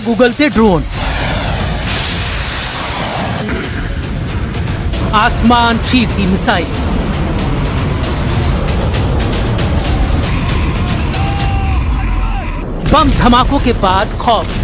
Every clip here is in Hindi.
आग उगलते ड्रोन, आसमान चीरती मिसाइल, बम धमाकों के बाद खौफ,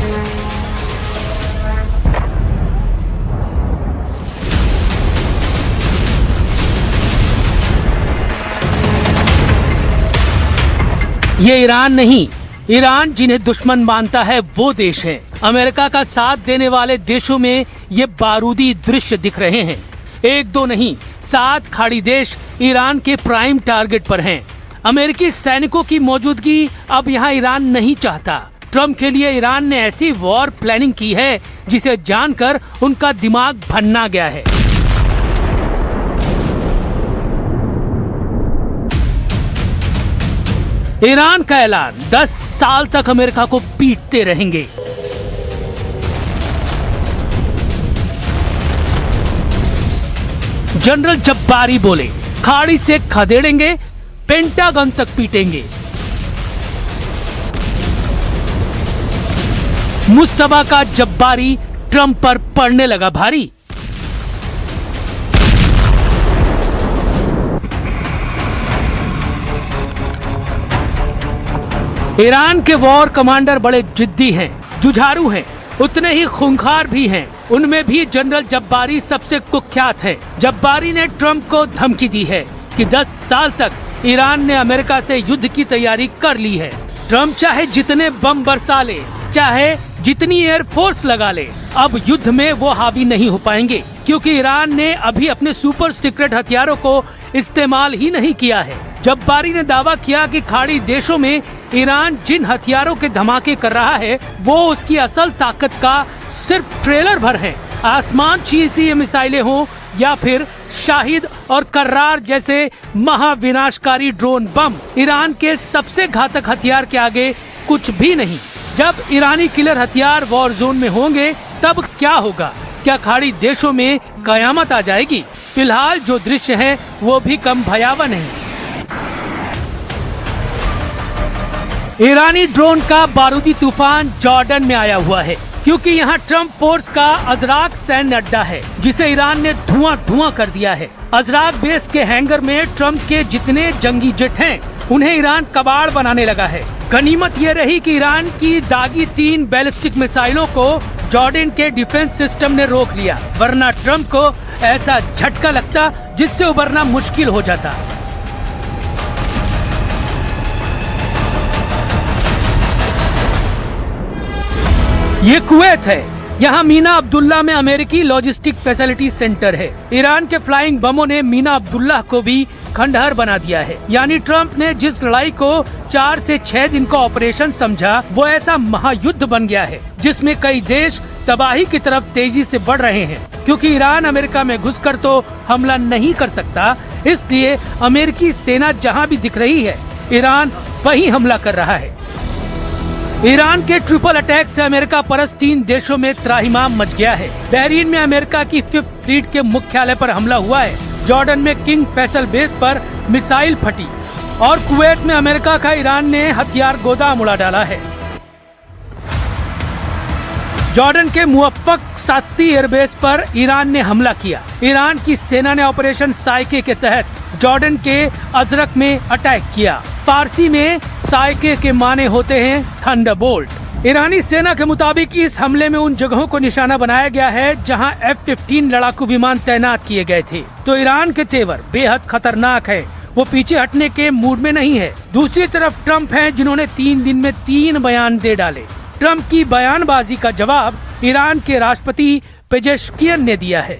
ये ईरान नहीं, ईरान जिन्हें दुश्मन मानता है वो देश है। अमेरिका का साथ देने वाले देशों में ये बारूदी दृश्य दिख रहे हैं। एक दो नहीं, 7 खाड़ी देश ईरान के प्राइम टारगेट पर हैं। अमेरिकी सैनिकों की मौजूदगी अब यहाँ ईरान नहीं चाहता। ट्रम्प के लिए ईरान ने ऐसी वॉर प्लानिंग की है जिसे जानकर उनका दिमाग भन्ना गया है। ईरान का ऐलान, 10 साल तक अमेरिका को पीटते रहेंगे। जनरल जब्बारी बोले, खाड़ी से खदेड़ेंगे, पेंटागन तक पीटेंगे। मुस्तफा का जब्बारी ट्रंप पर पड़ने लगा भारी। ईरान के वॉर कमांडर बड़े जिद्दी हैं, जुझारू हैं, उतने ही खूंखार भी हैं। उनमें भी जनरल जब्बारी सबसे कुख्यात है। जब्बारी ने ट्रंप को धमकी दी है कि 10 साल तक ईरान ने अमेरिका से युद्ध की तैयारी कर ली है। ट्रंप चाहे जितने बम बरसा ले, चाहे जितनी एयरफोर्स लगा ले, अब युद्ध में वो हावी नहीं हो पाएंगे, क्योंकि ईरान ने अभी अपने सुपर सीक्रेट हथियारों को इस्तेमाल ही नहीं किया है। जब्बारी ने दावा किया कि खाड़ी देशों में ईरान जिन हथियारों के धमाके कर रहा है वो उसकी असल ताकत का सिर्फ ट्रेलर भर है। आसमान चीरती मिसाइलें हों या फिर शाहिद और कर्रार जैसे महाविनाशकारी ड्रोन बम, ईरान के सबसे घातक हथियार के आगे कुछ भी नहीं। जब ईरानी किलर हथियार वॉर जोन में होंगे तब क्या होगा? क्या खाड़ी देशों में कयामत आ जाएगी? फिलहाल जो दृश्य है वो भी कम भयावह नहीं। ईरानी ड्रोन का बारूदी तूफान जॉर्डन में आया हुआ है, क्योंकि यहाँ ट्रम्प फोर्स का अजराक सैन्य अड्डा है जिसे ईरान ने धुआं कर दिया है। अजराक बेस के हैंगर में ट्रम्प के जितने जंगी जेट हैं उन्हें ईरान कबाड़ बनाने लगा है। गनीमत ये रही कि ईरान की दागी 3 बैलिस्टिक मिसाइलों को जॉर्डन के डिफेंस सिस्टम ने रोक लिया, वरना ट्रम्प को ऐसा झटका लगता जिससे उबरना मुश्किल हो जाता। ये कुवैत है। यहाँ मीना अब्दुल्ला में अमेरिकी लॉजिस्टिक फैसिलिटी सेंटर है। ईरान के फ्लाइंग बमों ने मीना अब्दुल्ला को भी खंडहर बना दिया है। यानी ट्रंप ने जिस लड़ाई को 4 से 6 दिन का ऑपरेशन समझा वो ऐसा महायुद्ध बन गया है जिसमें कई देश तबाही की तरफ तेजी से बढ़ रहे हैं। क्योंकि ईरान अमेरिका में घुसकर तो हमला नहीं कर सकता, इसलिए अमेरिकी सेना जहाँ भी दिख रही है ईरान वही हमला कर रहा है। ईरान के ट्रिपल अटैक से अमेरिका परस्त 3 देशों में त्राहिमाम मच गया है। बहरीन में अमेरिका की 5th फ्लीट के मुख्यालय पर हमला हुआ है। जॉर्डन में किंग फैसल बेस पर मिसाइल फटी और कुवैत में अमेरिका का ईरान ने हथियार गोदाम उड़ा डाला है। जॉर्डन के मुवफ्फक साती एयरबेस पर ईरान ने हमला किया। ईरान की सेना ने ऑपरेशन साइके के तहत जॉर्डन के अजरक में अटैक किया। फारसी में साइके के माने होते हैं थंडरबोल्ट। ईरानी सेना के मुताबिक इस हमले में उन जगहों को निशाना बनाया गया है जहां F-15 लड़ाकू विमान तैनात किए गए थे। तो ईरान के तेवर बेहद खतरनाक है, वो पीछे हटने के मूड में नहीं है। दूसरी तरफ ट्रंप हैं जिन्होंने 3 दिन में 3 बयान दे डाले। ट्रंप की बयानबाजी का जवाब ईरान के राष्ट्रपति पेजेश्कियन ने दिया है।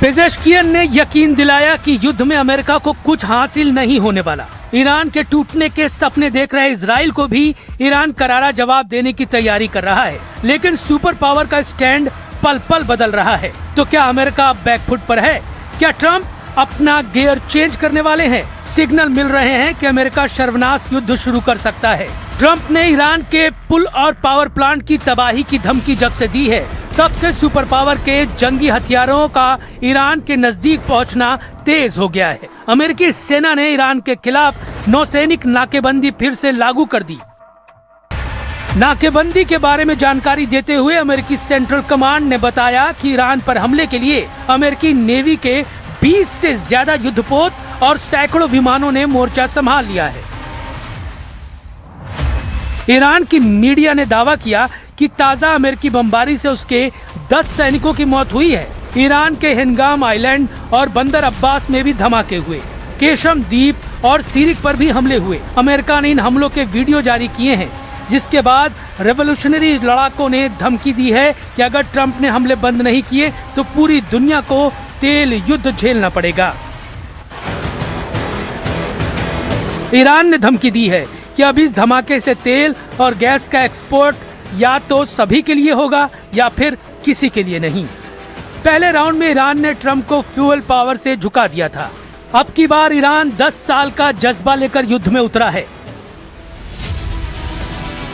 पेजेश्कियन ने यकीन दिलाया कि युद्ध में अमेरिका को कुछ हासिल नहीं होने वाला। ईरान के टूटने के सपने देख रहे इजराइल को भी ईरान करारा जवाब देने की तैयारी कर रहा है। लेकिन सुपर पावर का स्टैंड पल पल बदल रहा है। तो क्या अमेरिका अब बैकफुट पर है? क्या ट्रंप अपना गियर चेंज करने वाले हैं। सिग्नल मिल रहे हैं कि अमेरिका सर्वनाश युद्ध शुरू कर सकता है। ट्रंप ने ईरान के पुल और पावर प्लांट की तबाही की धमकी जब से दी है, तब से सुपर पावर के जंगी हथियारों का ईरान के नजदीक पहुंचना तेज हो गया है। अमेरिकी सेना ने ईरान के खिलाफ नौसैनिक नाकेबंदी फिर से लागू कर दी। नाकेबंदी के बारे में जानकारी देते हुए अमेरिकी सेंट्रल कमांड ने बताया कि ईरान पर हमले के लिए अमेरिकी नेवी के 20 से ज्यादा युद्धपोत और सैकड़ों विमानों ने मोर्चा संभाल लिया है। ईरान की मीडिया ने दावा किया कि ताजा अमेरिकी बमबारी से उसके 10 सैनिकों की मौत हुई है। ईरान के हिंगाम आइलैंड और बंदर अब्बास में भी धमाके हुए। केशम द्वीप और सीरिक पर भी हमले हुए। अमेरिका ने इन हमलों के वीडियो जारी किए हैं, जिसके बाद रेवोल्यूशनरी लड़ाकों ने धमकी दी है कि अगर ट्रंप ने हमले बंद नहीं किए तो पूरी दुनिया को तेल युद्ध झेलना पड़ेगा। ईरान ने धमकी दी है कि अब इस धमाके से तेल और गैस का एक्सपोर्ट या तो सभी के लिए होगा या फिर किसी के लिए नहीं। पहले राउंड में ईरान ने ट्रंप को फ्यूल पावर से झुका दिया था। अब की बार ईरान 10 साल का जज्बा लेकर युद्ध में उतरा है।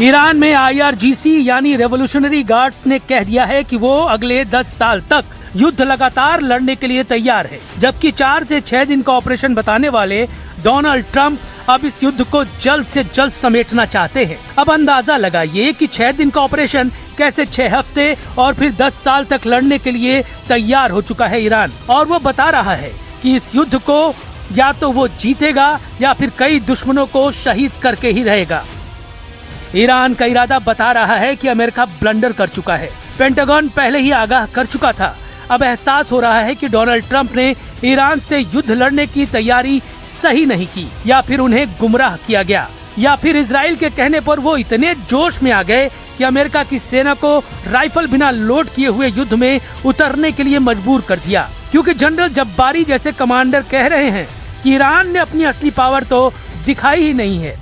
ईरान में IRGC यानी रेवोल्यूशनरी गार्ड्स ने कह दिया है कि वो अगले 10 साल तक युद्ध लगातार लड़ने के लिए तैयार है, जबकि 4 से 6 दिन का ऑपरेशन बताने वाले डोनाल्ड ट्रंप अब इस युद्ध को जल्द से जल्द समेटना चाहते हैं। अब अंदाजा लगाइए कि 6 दिन का ऑपरेशन कैसे 6 हफ्ते और फिर 10 साल तक लड़ने के लिए तैयार हो चुका है ईरान। और वो बता रहा है कि इस युद्ध को या तो वो जीतेगा या फिर कई दुश्मनों को शहीद करके ही रहेगा। ईरान का इरादा बता रहा है कि अमेरिका ब्लंडर कर चुका है। पेंटागन पहले ही आगाह कर चुका था। अब एहसास हो रहा है कि डोनाल्ड ट्रंप ने ईरान से युद्ध लड़ने की तैयारी सही नहीं की, या फिर उन्हें गुमराह किया गया, या फिर इजराइल के कहने पर वो इतने जोश में आ गए कि अमेरिका की सेना को राइफल बिना लोड किए हुए युद्ध में उतरने के लिए मजबूर कर दिया। क्योंकि जनरल जब्बारी जैसे कमांडर कह रहे हैं कि ईरान ने अपनी असली पावर तो दिखाई ही नहीं है।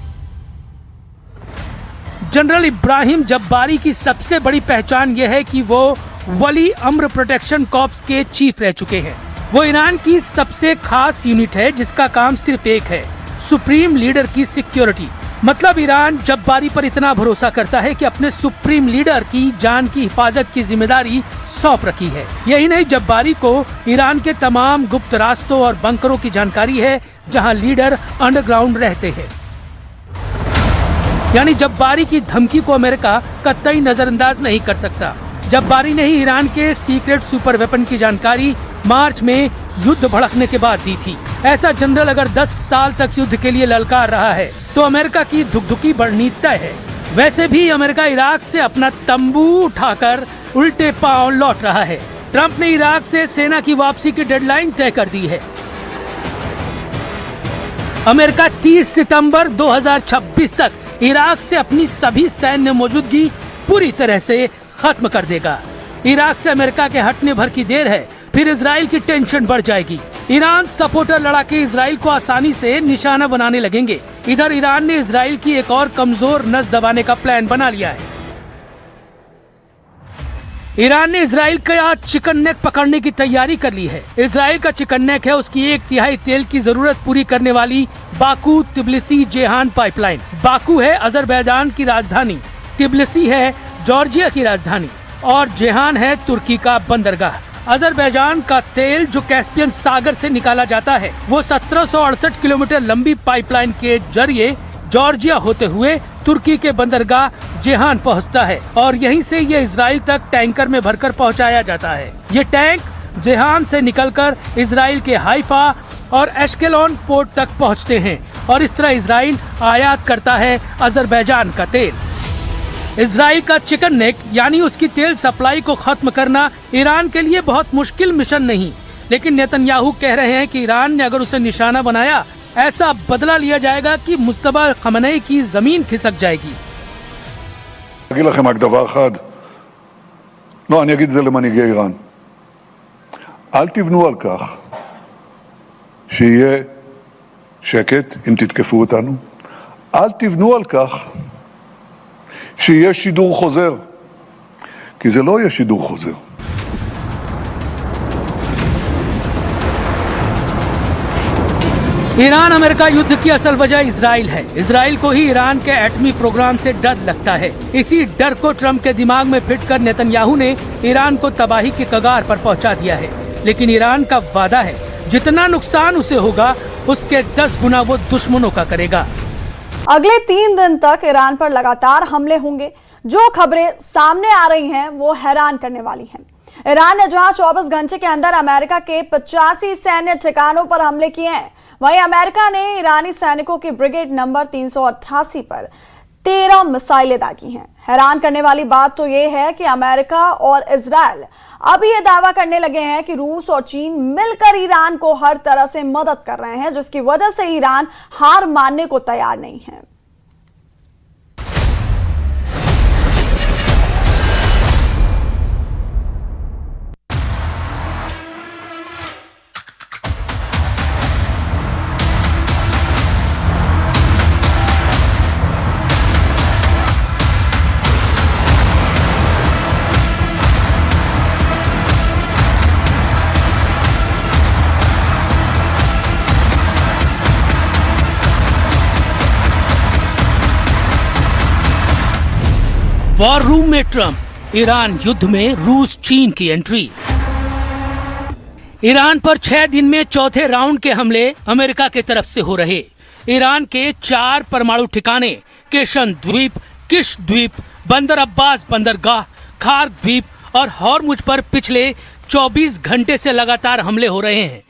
जनरल इब्राहिम जब्बारी की सबसे बड़ी पहचान यह है कि वो वली अम्र प्रोटेक्शन कॉर्प्स के चीफ रह चुके हैं। वो ईरान की सबसे खास यूनिट है जिसका काम सिर्फ एक है, सुप्रीम लीडर की सिक्योरिटी। मतलब ईरान जब्बारी पर इतना भरोसा करता है कि अपने सुप्रीम लीडर की जान की हिफाजत की जिम्मेदारी सौंप रखी है। यही नहीं, जब्बारी को ईरान के तमाम गुप्त रास्तों और बंकरों की जानकारी है जहां लीडर अंडरग्राउंड रहते हैं। यानी जब्बारी की धमकी को अमेरिका कतई नजरअंदाज नहीं कर सकता। जब्बारी ने ही ईरान के सीक्रेट सुपर वेपन की जानकारी मार्च में युद्ध भड़कने के बाद दी थी। ऐसा जनरल अगर 10 साल तक युद्ध के लिए ललकार रहा है तो अमेरिका की धुकधुकी बढ़नी तय है। वैसे भी अमेरिका इराक से अपना तंबू उठाकर उल्टे पांव लौट रहा है। ट्रंप ने इराक से सेना की वापसी की डेडलाइन तय कर दी है। अमेरिका 30 सितंबर 2026 तक इराक से अपनी सभी सैन्य मौजूदगी पूरी तरह से खत्म कर देगा। इराक से अमेरिका के हटने भर की देर है, फिर इजराइल की टेंशन बढ़ जाएगी। ईरान सपोर्टर लड़ाके इजराइल को आसानी से निशाना बनाने लगेंगे। इधर ईरान ने इजराइल की एक और कमजोर नस दबाने का प्लान बना लिया है। ईरान ने इजराइल का चिकन नेक पकड़ने की तैयारी कर ली है। इजराइल का चिकन नेक है उसकी 1/3 तेल की जरूरत पूरी करने वाली Baku Tbilisi Jehan pipeline. Baku है अजरबैजान की राजधानी, तिब्लिसी है जॉर्जिया की राजधानी और जेहान है तुर्की का बंदरगाह। अजरबैजान का तेल जो कैस्पियन सागर से निकाला जाता है वो 1768 किलोमीटर लंबी पाइपलाइन के जरिए जॉर्जिया होते हुए तुर्की के बंदरगाह जेहान पहुंचता है और यहीं से ये इजराइल तक टैंकर में भरकर पहुंचाया जाता है। ये टैंक जेहान से निकलकर इजराइल के हाइफा और एश्केलोन पोर्ट तक पहुंचते हैं और इस तरह इजराइल आयात करता है अजरबैजान का तेल। इजराइल का चिकन नेक यानी उसकी तेल सप्लाई को खत्म करना ईरान के लिए बहुत मुश्किल मिशन नहीं, लेकिन नेतन्याहू कह रहे हैं कि ईरान ने अगर उसे निशाना बनाया ऐसा बदला लिया जाएगा कि मुस्तफा खमनेई की जमीन खिसक जाएगी। אגיד לכם רק דבר אחד, לא, אני אגיד את זה למנהיגי איראן. אל תבנו על כך שיהיה שקט אם תתקפו אותנו. אל תבנו על כך שיהיה שידור חוזר, כי זה לא יהיה שידור חוזר. ईरान अमेरिका युद्ध की असल वजह इजराइल है। इजराइल को ही ईरान के एटमी प्रोग्राम से डर लगता है। इसी डर को ट्रंप के दिमाग में फिट कर नेतन्याहू ने ईरान को तबाही की कगार पर पहुंचा दिया है। लेकिन ईरान का वादा है, जितना नुकसान उसे होगा उसके 10 गुना वो दुश्मनों का करेगा। अगले 3 दिन तक ईरान पर लगातार हमले होंगे। जो खबरें सामने आ रही हैं वो हैरान करने वाली हैं। ईरान ने जहां 24 घंटे के अंदर अमेरिका के 85 सैन्य ठिकानों पर हमले किए हैं, वहीं अमेरिका ने ईरानी सैनिकों की ब्रिगेड नंबर 388 पर 13 मिसाइलें दागी हैं। हैरान करने वाली बात तो यह है कि अमेरिका और इजराइल अब ये दावा करने लगे हैं कि रूस और चीन मिलकर ईरान को हर तरह से मदद कर रहे हैं, जिसकी वजह से ईरान हार मानने को तैयार नहीं है। वॉर रूम में ट्रंप, ईरान युद्ध में रूस चीन की एंट्री। ईरान पर 6 दिन में चौथे राउंड के हमले अमेरिका की तरफ से हो रहे। ईरान के 4 परमाणु ठिकाने केशन द्वीप, किश द्वीप, बंदर अब्बास बंदरगाह, खार्क द्वीप और हॉर्मुज पर पिछले 24 घंटे से लगातार हमले हो रहे हैं।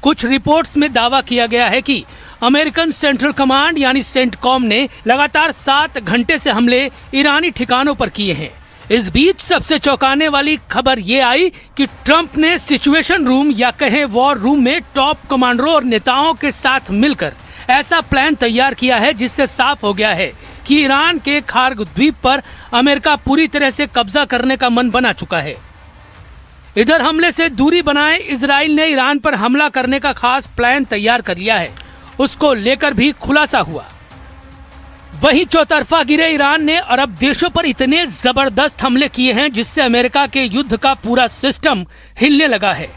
कुछ रिपोर्ट्स में दावा किया गया है कि अमेरिकन सेंट्रल कमांड यानी सेंटकॉम ने लगातार 7 घंटे से हमले ईरानी ठिकानों पर किए हैं। इस बीच सबसे चौंकाने वाली खबर ये आई कि ट्रंप ने सिचुएशन रूम या कहें वॉर रूम में टॉप कमांडरों और नेताओं के साथ मिलकर ऐसा प्लान तैयार किया है जिससे साफ हो गया है कि ईरान के खार्क द्वीप पर अमेरिका पूरी तरह से कब्जा करने का मन बना चुका है। इधर हमले से दूरी बनाए इजराइल ने ईरान पर हमला करने का खास प्लान तैयार कर लिया है, उसको लेकर भी खुलासा हुआ। वहीं चौतरफा गिरे ईरान ने अरब देशों पर इतने जबरदस्त हमले किए हैं जिससे अमेरिका के युद्ध का पूरा सिस्टम हिलने लगा है।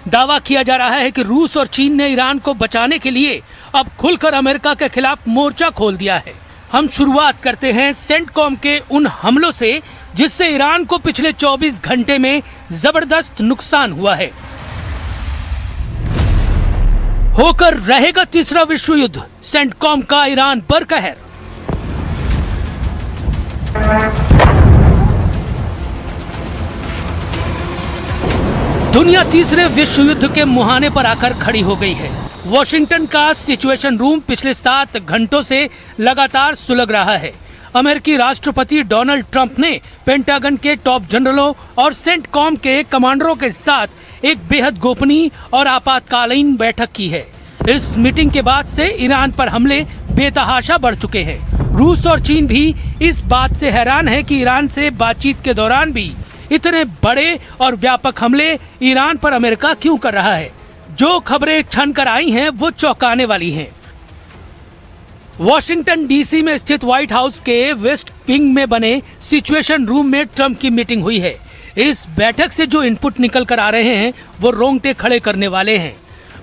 दावा किया जा रहा है कि रूस और चीन ने ईरान को बचाने के लिए अब खुलकर अमेरिका के खिलाफ मोर्चा खोल दिया है। हम शुरुआत करते हैं सेंटकॉम के उन हमलों से जिससे ईरान को पिछले 24 घंटे में जबरदस्त नुकसान हुआ है। होकर रहेगा तीसरा विश्व युद्ध, सेंटकॉम का ईरान पर कहर। दुनिया तीसरे विश्व युद्ध के मुहाने पर आकर खड़ी हो गई है। वॉशिंगटन का सिचुएशन रूम पिछले 7 घंटों से लगातार सुलग रहा है। अमेरिकी राष्ट्रपति डोनाल्ड ट्रंप ने पेंटागन के टॉप जनरलों और सेंटकॉम के कमांडरों के साथ एक बेहद गोपनीय और आपातकालीन बैठक की है। इस मीटिंग के बाद से ईरान पर हमले बेतहाशा बढ़ चुके हैं। रूस और चीन भी इस बात से हैरान है कि ईरान से बातचीत के दौरान भी इतने बड़े और व्यापक हमले ईरान पर अमेरिका क्यों कर रहा है। जो खबरें छन कर आई हैं वो चौंकाने वाली हैं। वॉशिंगटन डीसी में स्थित व्हाइट हाउस के वेस्ट विंग में बने सिचुएशन रूम में ट्रंप की मीटिंग हुई है। इस बैठक से जो इनपुट निकल कर आ रहे हैं वो रोंगटे खड़े करने वाले हैं।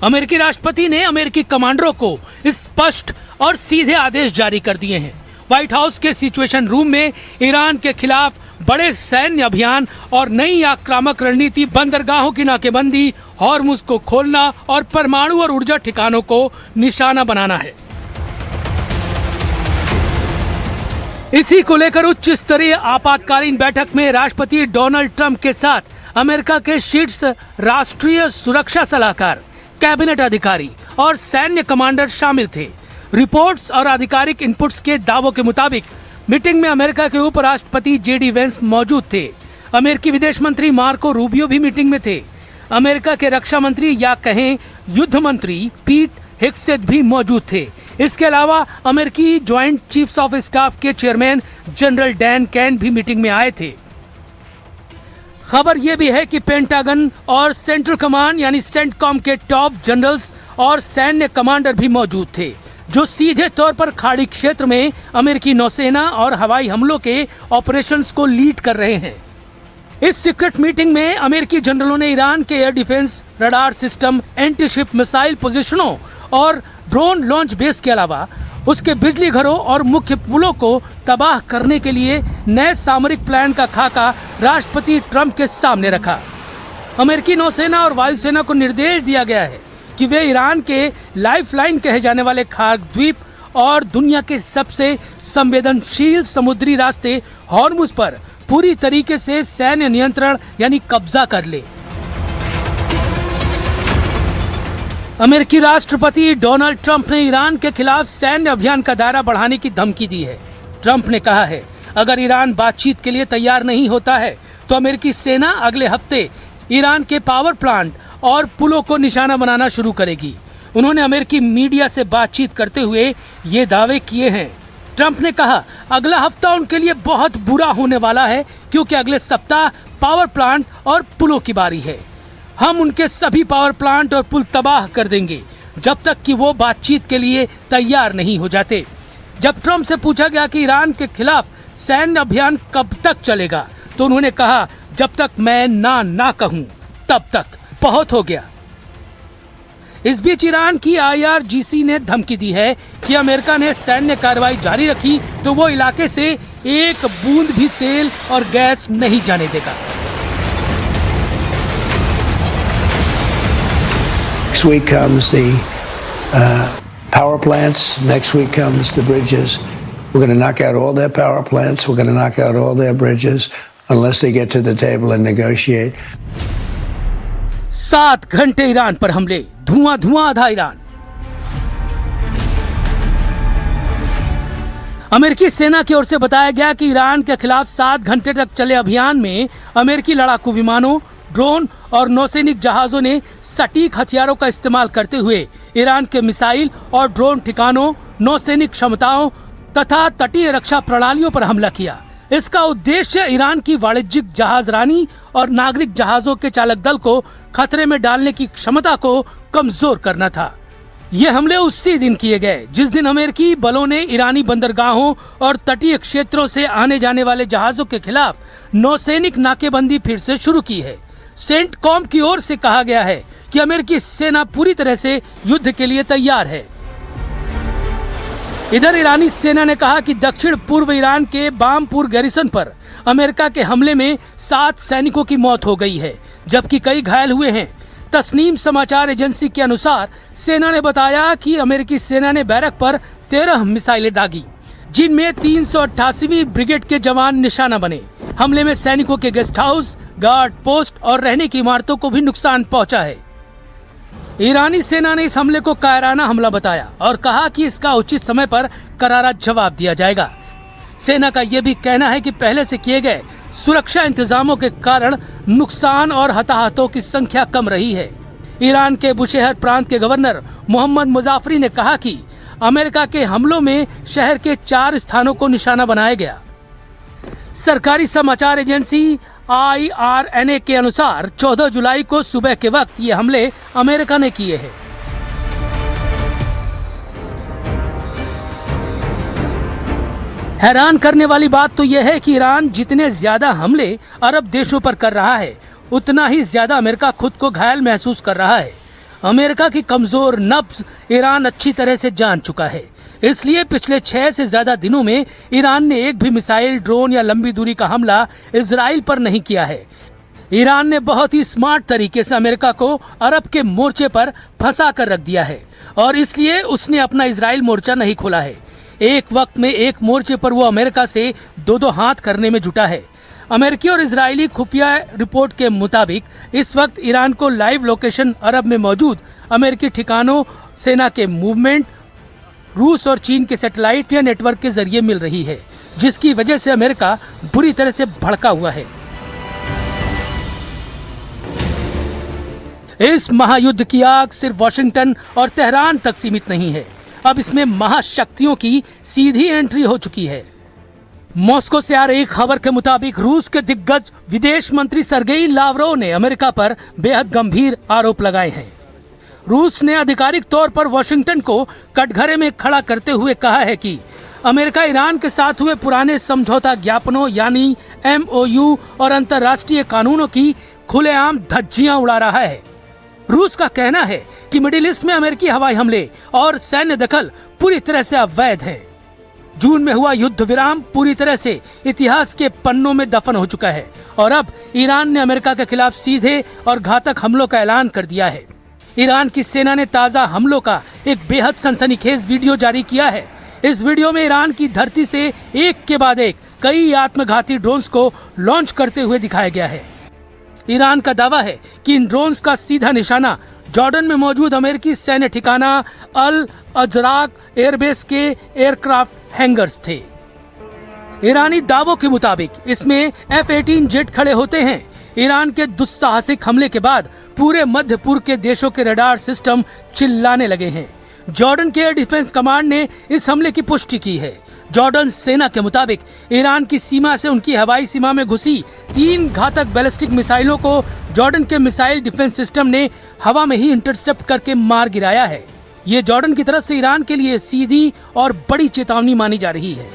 अमेरिकी राष्ट्रपति ने अमेरिकी कमांडरों को स्पष्ट और सीधे आदेश जारी कर दिए हैं। व्हाइट हाउस के सिचुएशन रूम में ईरान के खिलाफ बड़े सैन्य अभियान और नई आक्रामक रणनीति, बंदरगाहों की नाकेबंदी, हॉर्मुज को खोलना और परमाणु और ऊर्जा ठिकानों को निशाना बनाना है। इसी को लेकर उच्च स्तरीय आपातकालीन बैठक में राष्ट्रपति डोनाल्ड ट्रंप के साथ अमेरिका के शीर्ष राष्ट्रीय सुरक्षा सलाहकार, कैबिनेट अधिकारी और सैन्य कमांडर शामिल थे। रिपोर्ट्स और आधिकारिक इनपुट्स के दावों के मुताबिक मीटिंग में अमेरिका के उपराष्ट्रपति जेडी वेंस मौजूद थे। अमेरिकी विदेश मंत्री मार्को रूबियो भी मीटिंग में थे। अमेरिका के रक्षा मंत्री या कहें युद्ध मंत्री पीट हेग्सेथ भी मौजूद थे। इसके अलावा अमेरिकी ज्वाइंट चीफ्स ऑफ स्टाफ के चेयरमैन जनरल डैन कैन भी मीटिंग में आए थे। खबर यह भी है कि पेंटागन और सेंट्रल कमांड यानी सेंटकॉम के टॉप जनरल्स और सैन्य कमांडर भी मौजूद थे, जो सीधे तौर पर खाड़ी क्षेत्र में अमेरिकी नौसेना और हवाई हमलों के ऑपरेशंस को लीड कर रहे हैं। इस सीक्रेट मीटिंग में अमेरिकी जनरलों ने ईरान के air defence, radar system, anti ship missile पोजीशनों और ड्रोन लॉन्च बेस के अलावा उसके बिजली घरों और मुख्य पुलों को तबाह करने के लिए नए सामरिक प्लान का खाका राष्ट्रपति ट्रंप के सामने रखा। अमेरिकी नौसेना और वायुसेना को निर्देश दिया गया है कि वे ईरान के लाइफलाइन कहे जाने वाले खार्ग द्वीप और दुनिया के सबसे संवेदनशील समुद्री रास्ते हॉर्मुज पर पूरी तरीके से सैन्य नियंत्रण यानी कब्जा कर ले। अमेरिकी राष्ट्रपति डोनाल्ड ट्रंप ने ईरान के खिलाफ सैन्य अभियान का दायरा बढ़ाने की धमकी दी है। ट्रंप ने कहा है, अगर ईरान बातचीत के लिए तैयार नहीं होता है तो अमेरिकी सेना अगले हफ्ते ईरान के पावर प्लांट और पुलों को निशाना बनाना शुरू करेगी। उन्होंने अमेरिकी मीडिया से बातचीत करते हुए ये दावे किए हैं। ट्रंप ने कहा, अगला हफ्ता उनके लिए बहुत बुरा होने वाला है क्योंकि अगले सप्ताह पावर प्लांट और पुलों की बारी है। हम उनके सभी पावर प्लांट और पुल तबाह कर देंगे जब तक कि वो बातचीत के लिए तैयार नहीं हो जाते। जब ट्रंप से पूछा गया कि ईरान के खिलाफ सैन्य अभियान कब तक चलेगा तो उन्होंने कहा, जब तक मैं ना कहूं तब तक। बहुत हो गया। इस बीच ईरान की IRGC ने धमकी दी है कि अमेरिका ने सैन्य कार्रवाई जारी रखी तो वो इलाके से एक बूंद भी तेल और गैस नहीं जाने देगा। Next week comes the power plants. Next week comes the bridges. We're going to knock out all their power plants. We're going to knock out all their bridges unless they get to the table and negotiate. 7 घंटे ईरान पर हमले, धुआं आधा ईरान। अमेरिकी सेना की ओर से बताया गया कि ईरान के खिलाफ 7 घंटे तक चले अभियान में अमेरिकी लड़ाकू विमानों, ड्रोन और नौसैनिक जहाजों ने सटीक हथियारों का इस्तेमाल करते हुए ईरान के मिसाइल और ड्रोन ठिकानों, नौसैनिक क्षमताओं तथा तटीय रक्षा प्रणालियों पर हमला किया। इसका उद्देश्य ईरान की वाणिज्यिक जहाजरानी और नागरिक जहाजों के चालक दल को खतरे में डालने की क्षमता को कमजोर करना था। ये हमले उसी दिन किए गए जिस दिन अमेरिकी बलों ने ईरानी बंदरगाहों और तटीय क्षेत्रों से आने जाने वाले जहाजों के खिलाफ नौसैनिक नाकेबंदी फिर से शुरू की है। सेंटकॉम की ओर से कहा गया है कि अमेरिकी सेना पूरी तरह से युद्ध के लिए तैयार है। इधर ईरानी सेना ने कहा कि दक्षिण पूर्व ईरान के बामपुर गैरिसन पर अमेरिका के हमले में 7 सैनिकों की मौत हो गई है जबकि कई घायल हुए हैं। तस्नीम समाचार एजेंसी के अनुसार सेना ने बताया कि अमेरिकी सेना ने बैरक पर 13 मिसाइलें दागी जिनमें 388वीं ब्रिगेड के जवान निशाना बने। हमले में सैनिकों के गेस्ट हाउस, गार्ड पोस्ट और रहने की इमारतों को भी नुकसान पहुंचा है। ईरानी सेना ने इस हमले को कायराना हमला बताया और कहा कि इसका उचित समय पर करारा जवाब दिया जाएगा। सेना का यह भी कहना है कि पहले से किए गए सुरक्षा इंतजामों के कारण नुकसान और हताहतों की संख्या कम रही है। ईरान के बुशेहर प्रांत के गवर्नर मोहम्मद मुजाफरी ने कहा कि अमेरिका के हमलों में शहर के 4 स्थानों को निशाना बनाया गया। सरकारी समाचार एजेंसी IRNA के अनुसार 14 जुलाई को सुबह के वक्त ये हमले अमेरिका ने किए हैं। हैरान करने वाली बात तो यह है कि ईरान जितने ज्यादा हमले अरब देशों पर कर रहा है उतना ही ज्यादा अमेरिका खुद को घायल महसूस कर रहा है। अमेरिका की कमजोर नब्ज ईरान अच्छी तरह से जान चुका है। इसलिए पिछले 6 से ज्यादा दिनों में ईरान ने एक भी मिसाइल, ड्रोन या लंबी दूरी का हमला इजराइल पर नहीं किया है। ईरान ने बहुत ही स्मार्ट तरीके से अमेरिका को अरब के मोर्चे पर फंसा कर रख दिया है और इसलिए उसने अपना इजराइल मोर्चा नहीं खोला है। एक वक्त में एक मोर्चे पर वो अमेरिका से 2-2 हाथ करने में जुटा है। अमेरिकी और इजरायली खुफिया रिपोर्ट के मुताबिक इस वक्त ईरान को लाइव लोकेशन अरब में मौजूद अमेरिकी ठिकानों, सेना के मूवमेंट, रूस और चीन के सैटेलाइट या नेटवर्क के जरिए मिल रही है, जिसकी वजह से अमेरिका बुरी तरह से भड़का हुआ है। इस महायुद्ध की आग सिर्फ वॉशिंगटन और तेहरान तक सीमित नहीं है, अब इसमें महाशक्तियों की सीधी एंट्री हो चुकी है। मॉस्को से आ रही खबर के मुताबिक रूस के दिग्गज विदेश मंत्री सर्गेई लावरोव ने अमेरिका पर बेहद गंभीर आरोप लगाए हैं। रूस ने आधिकारिक तौर पर वॉशिंगटन को कटघरे में खड़ा करते हुए कहा है कि अमेरिका ईरान के साथ हुए पुराने समझौता ज्ञापनों यानी MOU और अंतर्राष्ट्रीय कानूनों की खुलेआम धज्जियां उड़ा रहा है। रूस का कहना है कि मिडिल ईस्ट में अमेरिकी हवाई हमले और सैन्य दखल पूरी तरह से अवैध है। जून में हुआ युद्ध विराम पूरी तरह से इतिहास के पन्नों में दफन हो चुका है और अब ईरान ने अमेरिका के खिलाफ सीधे और घातक हमलों का ऐलान कर दिया है। ईरान की सेना ने ताजा हमलों का एक बेहद सनसनीखेज वीडियो जारी किया है। इस वीडियो में ईरान की धरती से एक के बाद एक कई आत्मघाती ड्रोन्स को लॉन्च करते हुए दिखाया गया है। ईरान का दावा है कि इन ड्रोन्स का सीधा निशाना जॉर्डन में मौजूद अमेरिकी सैन्य ठिकाना अल अजराक एयरबेस के एयरक्राफ्ट हैंगर्स थे। ईरानी दावों के मुताबिक इसमें F-18 जेट खड़े होते हैं। ईरान के दुस्साहसिक हमले के बाद पूरे मध्य पूर्व के देशों के रडार सिस्टम चिल्लाने लगे हैं। जॉर्डन के एयर डिफेंस कमांड ने इस हमले की पुष्टि की है। जॉर्डन सेना के मुताबिक ईरान की सीमा से उनकी हवाई सीमा में घुसी 3 घातक बैलिस्टिक मिसाइलों को जॉर्डन के मिसाइल डिफेंस सिस्टम ने हवा में ही इंटरसेप्ट करके मार गिराया है। ये जॉर्डन की तरफ से ईरान के लिए सीधी और बड़ी चेतावनी मानी जा रही है।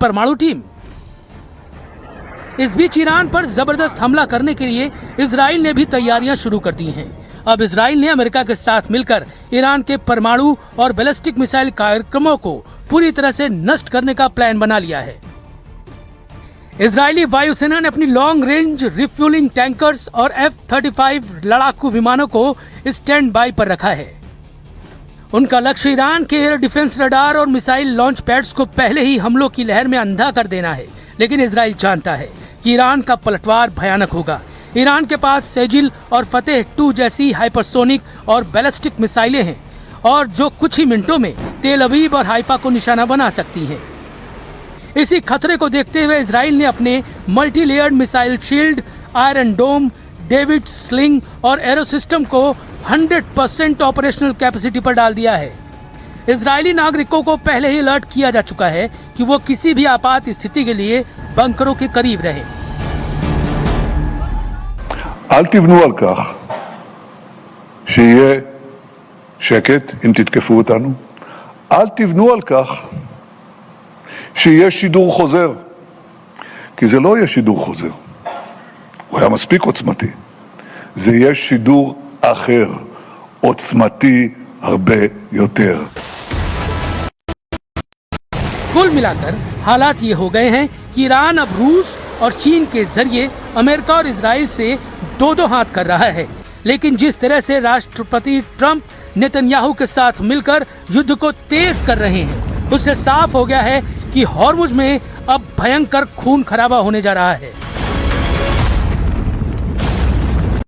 परमाणु टीम। इस बीच ईरान पर जबरदस्त हमला करने के लिए इजराइल ने भी तैयारियां शुरू कर दी हैं। अब इजराइल ने अमेरिका के साथ मिलकर ईरान के परमाणु और बैलिस्टिक मिसाइल कार्यक्रमों को पूरी तरह से नष्ट करने का प्लान बना लिया है। इजरायली वायुसेना ने अपनी लॉन्ग रेंज रिफ्यूलिंग टैंकर्स और F-35 लड़ाकू विमानों को स्टैंड बाई पर रखा है। उनका लक्ष्य ईरान के एयर डिफेंस रडार और मिसाइल लॉन्च पैड्स को पहले ही हमलों की लहर में अंधा कर देना है। लेकिन इजराइल जानता है कि ईरान का पलटवार भयानक होगा। ईरान के पास सेजिल और फतेह 2 जैसी हाइपरसोनिक और बैलिस्टिक मिसाइलें हैं और जो कुछ ही मिनटों में तेल अवीव और हाइफा को निशाना बना सकती हैं। इसी खतरे को देखते हुए इजराइल ने अपने multi layered missile shield, iron dome, David sling और एरो सिस्टम को 100% ऑपरेशनल कैपेसिटी पर डाल दिया है। इजरायली नागरिकों को पहले ही अलर्ट किया जा चुका है कि वो किसी भी आपात स्थिति के लिए बंकरों के करीब रहें। אל תבנו על כך שיהיה שקט אם תתקפו אותנו. אל תבנו על כך שיהיה שידור חוזר, כי זה לא יהיה שידור חוזר. הוא היה מספיק עוצמתי. זה יהיה שידור אחר, עוצמתי הרבה יותר. कुल मिलाकर हालात ये हो गए हैं कि ईरान अब रूस और चीन के जरिए अमेरिका और इजराइल से दो हाथ कर रहा है। लेकिन जिस तरह से राष्ट्रपति ट्रंप नेतन्याहू के साथ मिलकर युद्ध को तेज कर रहे हैं, उससे साफ हो गया है कि हॉर्मुज में अब भयंकर खून खराबा होने जा रहा है।